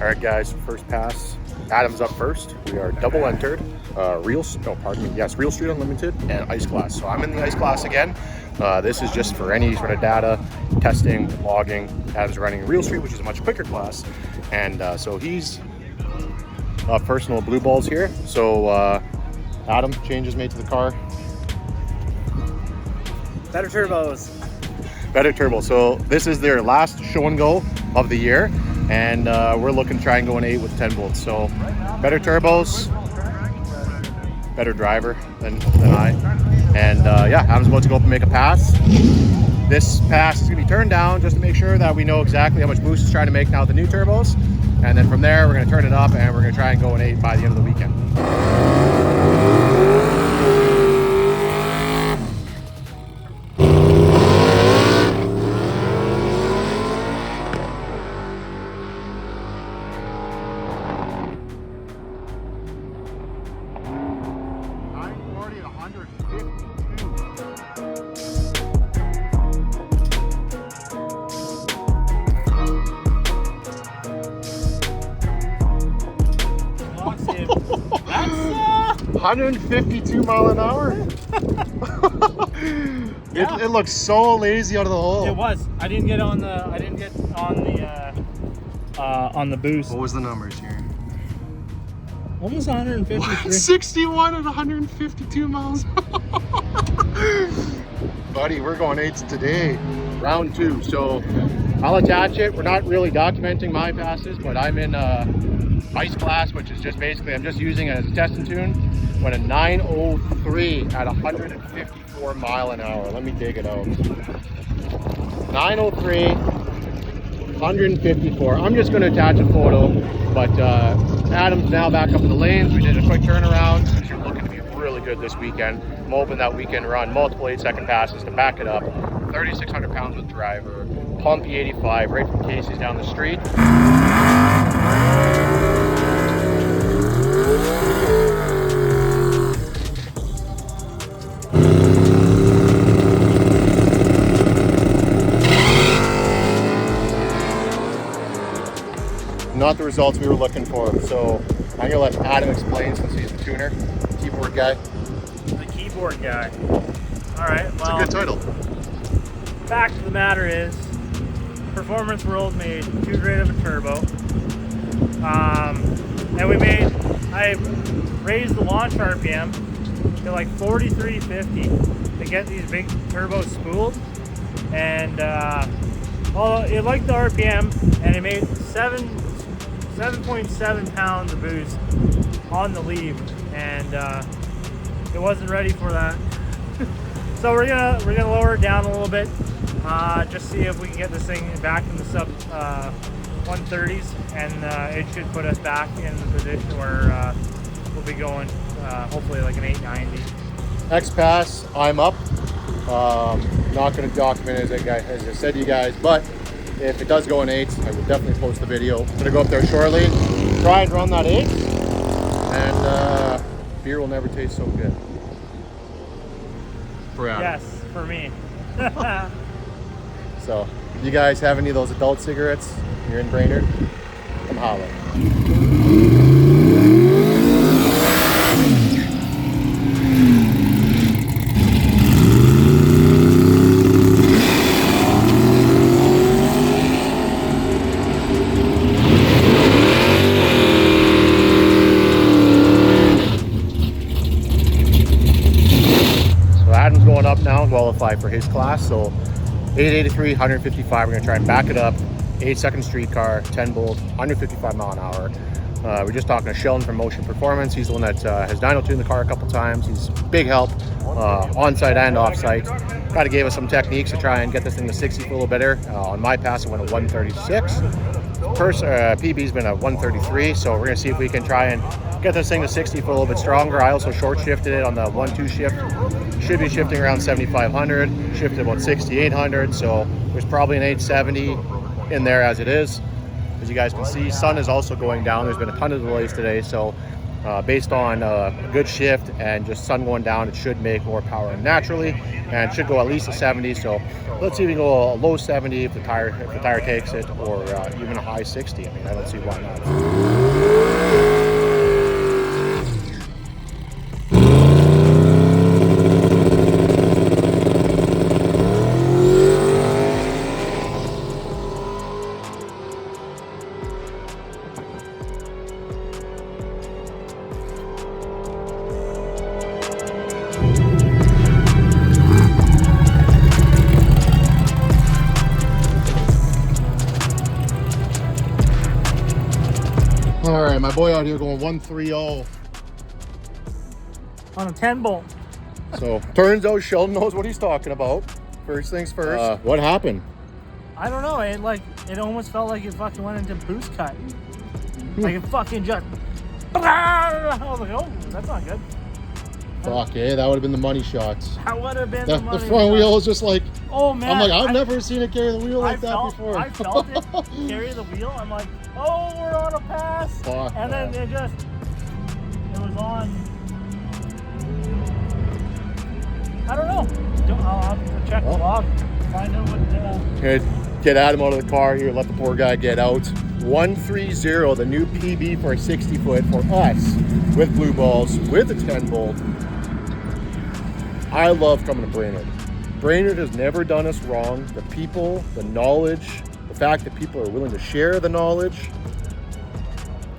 right, guys, first pass. Adam's up first. We are double entered. Real Street Unlimited and Ice Class. So I'm in the Ice Class again. This is just for any sort of data, testing, logging. Adam's running Real Street, which is a much quicker class. And so he's up first in the blue balls here. So Adam, changes made to the car. Better turbos. Better turbo. So this is their last show and go of the year. And we're looking to try and go an 8 with 10 volts. So better turbos, better driver than I. And yeah, Adam's about to go up and make a pass. This pass is gonna be turned down just to make sure that we know exactly how much boost it's trying to make now with the new turbos. And then from there, we're gonna turn it up and we're gonna try and go an 8 by the end of the weekend. That's 152 mile an hour. Yeah. It looks so lazy out of the hole. It was. I didn't get on the boost. What was the numbers here? Almost 153. 61 at 152 miles. Buddy, we're going 8s today. Round 2. So I'll attach it. We're not really documenting my passes, but I'm in Ice Class, which is just basically, I'm just using it as a test and tune. Went a 903 at 154 mile an hour. Let me dig it out. 903, 154. I'm just going to attach a photo, but Adam's now back up in the lanes. We did a quick turnaround. Things are looking to be really good this weekend. I'm hoping that we can run multiple 8-second passes to back it up. 3,600 pounds with driver, pump E85 right from Casey's down the street. Not the results we were looking for. So I'm gonna let Adam explain since he's the tuner, keyboard guy. The keyboard guy. All right. Well, it's a good title. Fact of the matter is, Performance World made too great of a turbo, and I raised the launch RPM to like 4350 to get these big turbos spooled, and well, it liked the RPM, and it made 7.7 pounds of boost on the leave, and it wasn't ready for that. So we're gonna lower it down a little bit, just see if we can get this thing back in the sub 130s, and it should put us back in the position where we'll be going hopefully like an 890. X pass, I'm up. Not going to document as I said to you guys, but if it does go in 8s, I will definitely post the video. I'm going to go up there shortly, try and run that 8, and beer will never taste so good. For Adam. Yes, for me. So, if you guys have any of those adult cigarettes, you're in Brainerd, come holler. Adam's going up now, qualify for his class. So 883, 155. We're gonna try and back it up. 8-second street car, 10 volt, 155 mile an hour. We're just talking to Sheldon from Motion Performance. He's the one that has dyno tuned the car a couple times. He's big help on-site and off-site. Kind of gave us some techniques to try and get this thing to 60 for a little better. On my pass, it went at 136. PB's been at 133, so we're gonna see if we can try and get this thing to 60 for a little bit stronger. I also short shifted it on the 1-2 shift. Should be shifting around 7,500, shifted about 6,800, so there's probably an 870 in there as it is. As you guys can see, sun is also going down. There's been a ton of delays today, so based on a good shift and just sun going down, it should make more power naturally, and should go at least a 70. So let's see if we can go a low 70 if the tire takes it, or even a high 60. I mean, I don't see why not. All right, my boy out here going 130 on a 10 bolt. So turns out Sheldon knows what he's talking about. First things first. What happened? I don't know. It almost felt like it fucking went into boost cut. Like it fucking just. I was like, oh, that's not good. Fuck yeah, that would have been the money shots. That would have been the money. The front wheel is just like, oh man. I'm like, I've never seen it carry the wheel like that before. I felt it carry the wheel. I'm like, oh, we're on a pass. Fuck, and then it was on. I don't know. I'll have to check the log, find out what. Okay, get Adam out of the car here. Let the poor guy get out. 130, the new PB for a 60 foot for us with blue balls with a 10 bolt. I love coming to Brainerd. Brainerd has never done us wrong. The people, the knowledge, the fact that people are willing to share the knowledge,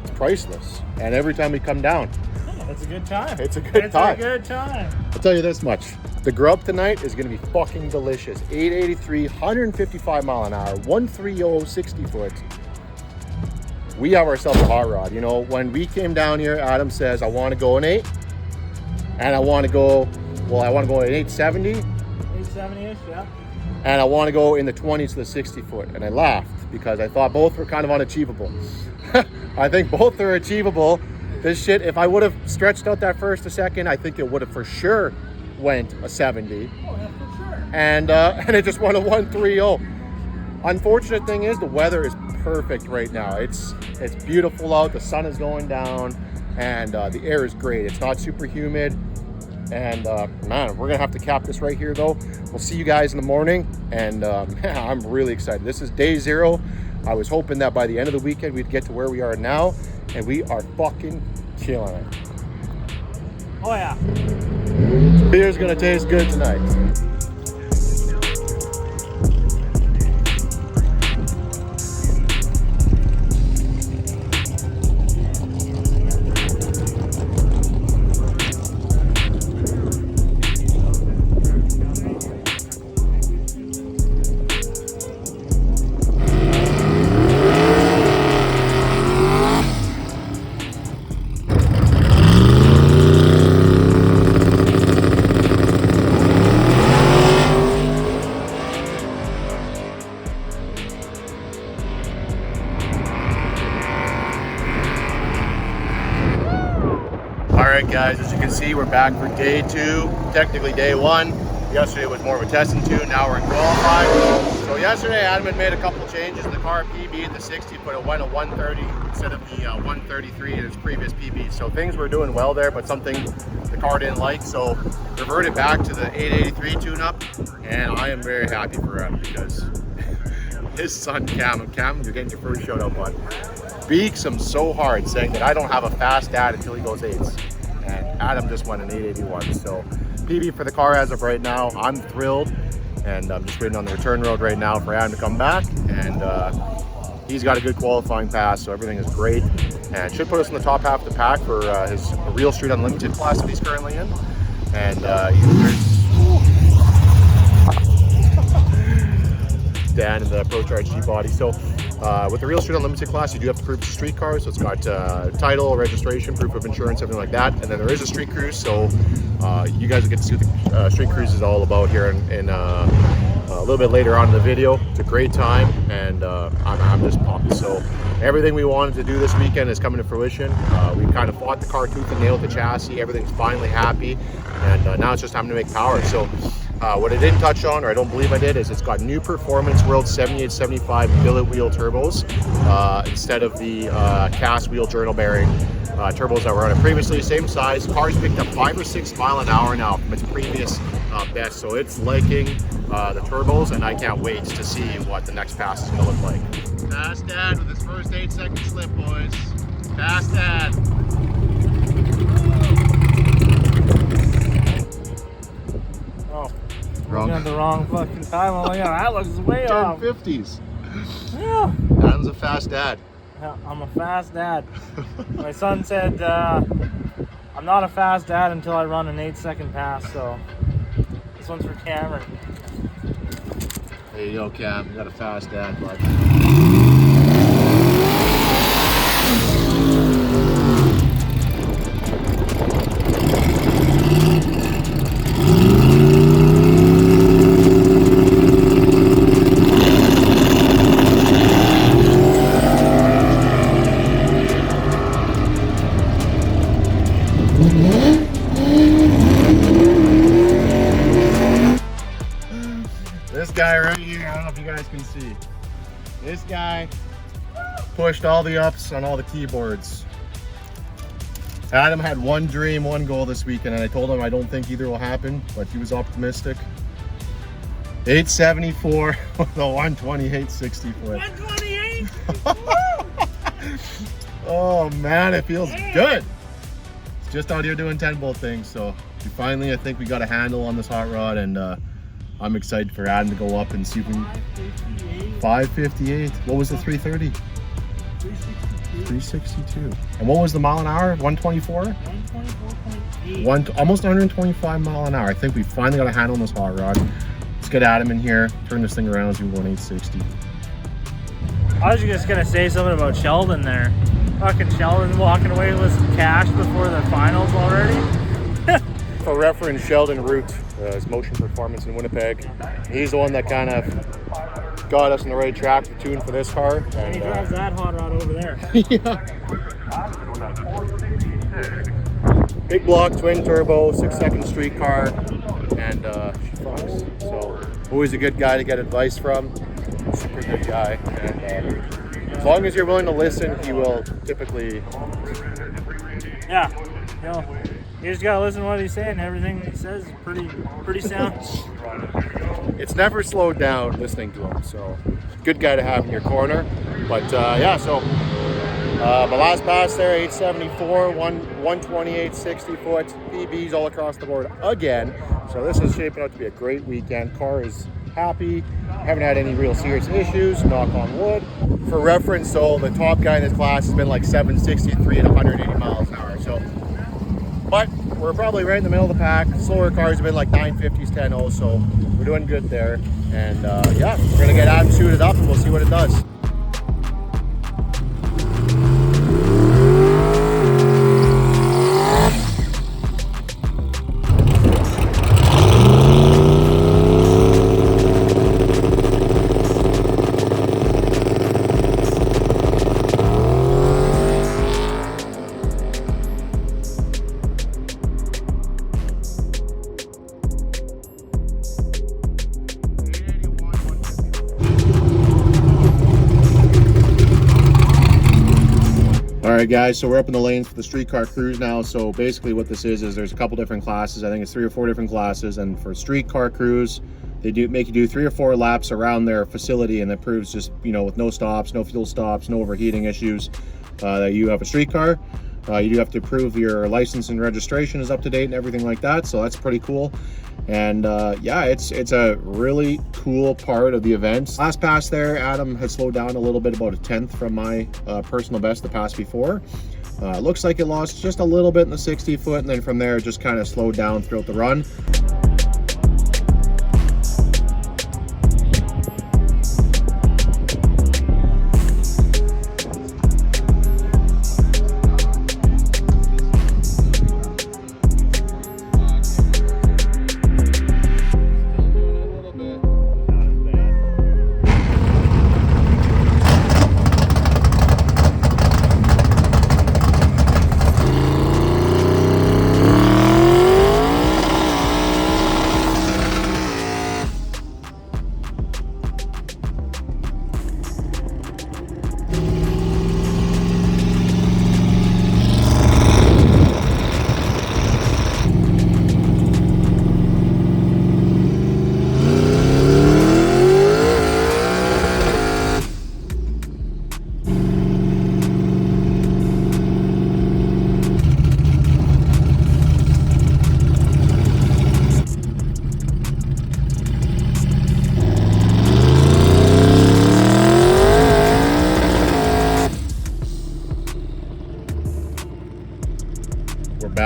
it's priceless. And every time we come down, it's a good time. It's a good time. It's a good time. I'll tell you this much. The grub tonight is going to be fucking delicious. 883, 155 mile an hour, 130, 60 foot. We have ourselves a hot rod. You know, when we came down here, Adam says, I want to go an 8. And I want to go, well, I want to go an 870. 870-ish, yeah. And I want to go in the 20s to the 60 foot. And I laughed because I thought both were kind of unachievable. I think both are achievable. This shit, if I would have stretched out that first a second, I think it would have for sure went a 70. Oh, yeah, for sure. And it just went a 130. Unfortunate thing is the weather is perfect right now. It's beautiful out. The sun is going down, and the air is great. It's not super humid. And man, we're gonna have to cap this right here though. We'll see you guys in the morning, and I'm really excited. This is day 0. I was hoping that by the end of the weekend we'd get to where we are now, and we are fucking killing it. Oh yeah. Beer's gonna taste good tonight. Alright guys, as you can see, we're back for day 2, technically day 1. Yesterday was more of a testing tune, now we're in qualifying. So yesterday Adam had made a couple changes in the car PB at the 60, but it went a 130 instead of the 133 in its previous PB. So things were doing well there, but something the car didn't like, so reverted back to the 883 tune-up, and I am very happy for Adam because his son Cam, you're getting your first shout out, bud, beaks him so hard saying that I don't have a fast dad until he goes 8s. And Adam just went an 881. So PB for the car as of right now. I'm thrilled, and I'm just waiting on the return road right now for Adam to come back. And he's got a good qualifying pass, so everything is great. And should put us in the top half of the pack for his Real Street Unlimited class that he's currently in. And Dan in the Pro Charge G body. So with the Real Street Unlimited class, you do have to prove it's a street car, so it's got title, registration, proof of insurance, everything like that. And then there is a street cruise, so you guys will get to see what the street cruise is all about here in a little bit later on in the video. It's a great time, and I'm just pumped. So everything we wanted to do this weekend is coming to fruition. We kind of fought the car tooth and nail, the chassis. Everything's finally happy, and now it's just time to make power. So What I didn't touch on, or I don't believe I did, is it's got new Performance World 7875 billet wheel turbos instead of the cast wheel journal bearing turbos that were on it previously. Same size. Car's picked up 5 or 6 mile an hour now from its previous best, so it's liking the turbos, and I can't wait to see what the next pass is going to look like. Fast Dad with his first 8-second slip, boys. Fast Dad. Oh, Wrong. got the wrong fucking time. Oh my god, that looks way off. 1050s. Yeah. Adam's a fast dad. Yeah, I'm a fast dad. My son said I'm not a fast dad until I run an 8-second pass, so this one's for Cameron. There you go, Cam. You got a fast dad, bud. This guy right here, I don't know if you guys can see. This guy pushed all the ups on all the keyboards. Adam had one dream, one goal this weekend, and I told him I don't think either will happen, but he was optimistic. 874 with a 128 60 foot. 128? Oh man, it feels good. It's just out here doing 10-bolt things, so we finally, I think we got a handle on this hot rod, and I'm excited for Adam to go up and see if we can. 558. What was the 330? 362. And what was the mile an hour? 124? 124.8. Almost 125 mile an hour. I think we finally got a handle on this hot rod. Let's get Adam in here, turn this thing around, see if we go 860. I was just gonna say something about Sheldon there. Fucking Sheldon walking away with some cash before the finals already. For reference, Sheldon Root, his motion performance in Winnipeg. He's the one that kind of got us on the right track to tune for this car. And he drives that hot rod over there. Yeah. Big block, twin turbo, 6-second street car, and she fucks. So always a good guy to get advice from. Super good guy, and as long as you're willing to listen, he will typically. Yeah, you know, you just gotta listen to what he's saying. Everything he says is pretty sound. It's never slowed down listening to him, so good guy to have in your corner. But yeah, so my last pass there, 874, 128 60 foot, PBs all across the board again. So this is shaping out to be a great weekend. Car is happy, haven't had any real serious issues, knock on wood. For reference, so the top guy in this class has been like 763 at 180 miles an hour. So, but we're probably right in the middle of the pack. Slower cars have been like 950s, 10.0, so we're doing good there. And yeah, we're gonna get Adam suited up and we'll see what it does. Alright guys, so we're up in the lanes for the streetcar cruise now. So basically what this is there's a couple different classes. I think it's 3 or 4 different classes, and for streetcar cruise they do make you do 3 or 4 laps around their facility, and that proves just, you know, with no stops, no fuel stops, no overheating issues, that you have a streetcar. You do have to prove your license and registration is up to date and everything like that, so that's pretty cool. And yeah, it's a really cool part of the event. Last pass there, Adam had slowed down a little bit, about 1/10 from my personal best the pass before. Looks like it lost just a little bit in the 60 foot, and then from there it just kind of slowed down throughout the run.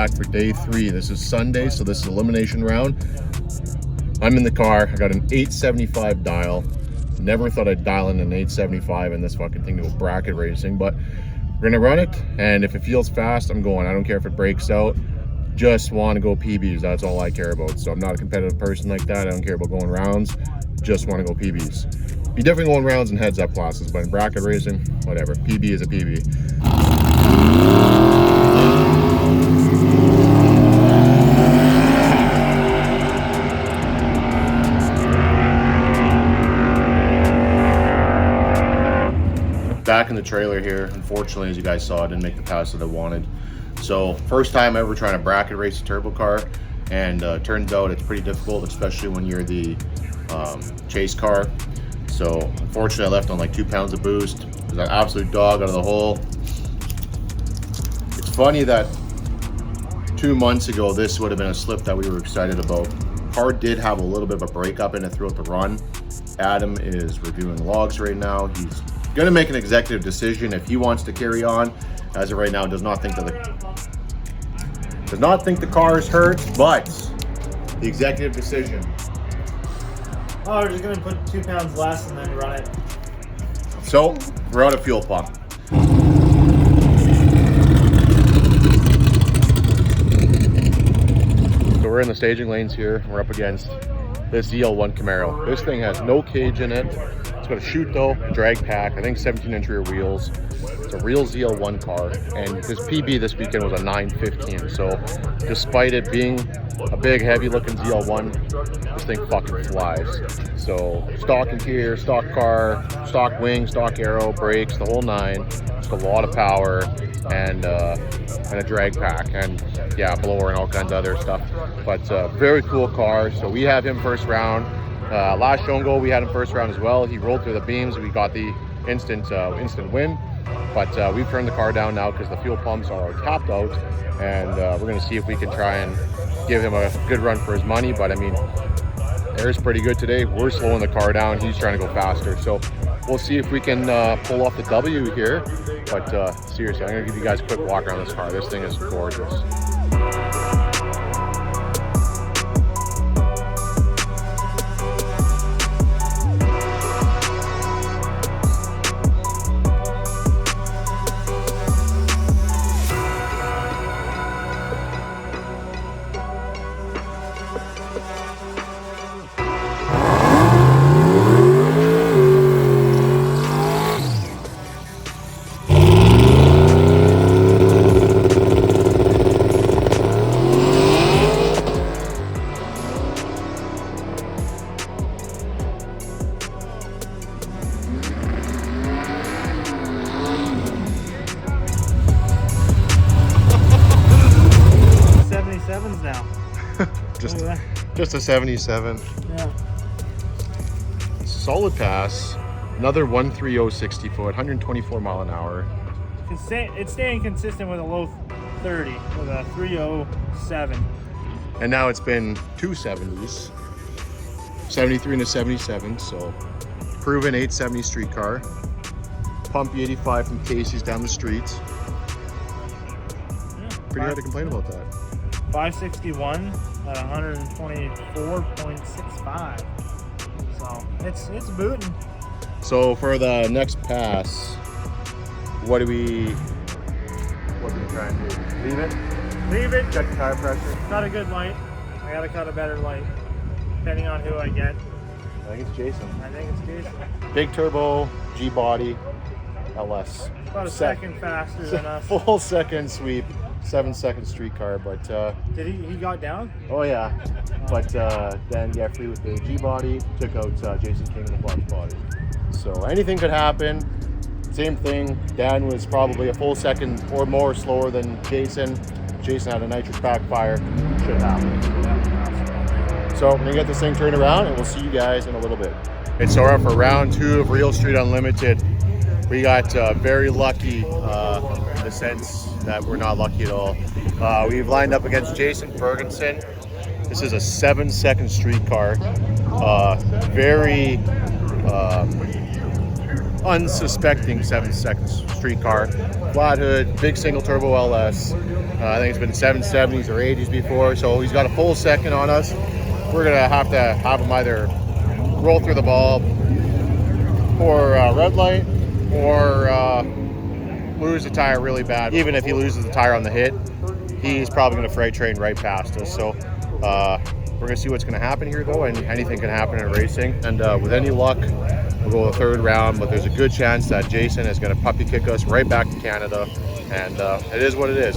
back for day 3. This is Sunday, so this is elimination round. I'm in the car. I got an 875 dial. Never thought I'd dial in an 875 in this fucking thing to go bracket racing, but we're gonna run it, and if it feels fast, I'm going. I don't care if it breaks out. Just want to go PBs. That's all I care about. So I'm not a competitive person like that. I don't care about going rounds. Just want to go PBs. Be different going rounds and heads up classes, but in bracket racing, whatever. PB is a PB. Back in the trailer here. Unfortunately, as you guys saw, I didn't make the pass that I wanted. So first time ever trying to bracket race a turbo car, and turns out it's pretty difficult, especially when you're the chase car. So unfortunately, I left on like 2 pounds of boost. It was an absolute dog out of the hole. It's funny that 2 months ago, this would have been a slip that we were excited about. Car did have a little bit of a breakup in it throughout the run. Adam is reviewing logs right now. He's going to make an executive decision if he wants to carry on. As of right now, does not think the car is hurt, but the executive decision. Oh, we're just gonna put 2 pounds less and then run it. So we're out of fuel pump. So we're in the staging lanes here. We're up against this ZL1 Camaro. This thing has no cage in it. It's got a Shootout, drag pack, I think 17-inch rear wheels. It's a real ZL1 car, and his PB this weekend was a 915. So despite it being a big, heavy-looking ZL1, this thing fucking flies. So stock interior, stock car, stock wing, stock aero, brakes, the whole 9. Just a lot of power and a drag pack, and yeah, blower and all kinds of other stuff. But very cool car. So we have him first round. Last show and go, we had him first round as well. He rolled through the beams. We got the instant win. But we've turned the car down now because the fuel pumps are tapped out, and we're going to see if we can try and give him a good run for his money. But I mean, air's pretty good today. We're slowing the car down. He's trying to go faster. So we'll see if we can pull off the W here. But seriously, I'm going to give you guys a quick walk around this car. This thing is gorgeous. Now. just a 77. Yeah. Solid pass. Another 130 foot, 124 mile an hour. It's staying consistent with a low 30 with a 307. And now it's been 2 70s, 73 and a 77. So proven 870 street car. Pumpy 85 from Casey's down the street. Yeah. Pretty hard to complain about that. 561 at 124.65. So it's booting. So for the next pass, what do we try and do? Leave it? Leave it. Check the tire pressure. Cut a good light. I gotta cut a better light, depending on who I get. I think it's Jason. I think it's Jason. Big turbo, G body, LS. About a second faster than us. Full second sweep. 7-second street car, but did he got down? Oh yeah, but then free with the G body, took out Jason King in the flash body. So anything could happen. Same thing. Dan was probably a full second or more slower than Jason. Jason had a nitrous backfire. Should happen. So we're gonna get this thing turned around, and we'll see you guys in a little bit. And so we're up for round 2 of Real Street Unlimited. We got very lucky in the sense that we're not lucky at all. We've lined up against Jason Ferguson. This is a 7-second street car. Very unsuspecting 7-second street car, flat hood, big single turbo LS. I think it's been 770s or 80s before, so he's got a full second on us. We're gonna have to have him either roll through the bulb or red light, or lose the tire really bad. Even if he loses the tire on the hit, he's probably gonna freight train right past us. So we're gonna see what's gonna happen here though, and anything can happen in racing. And with any luck, we'll go the third round, but there's a good chance that Jason is gonna puppy kick us right back to Canada, and it is what it is.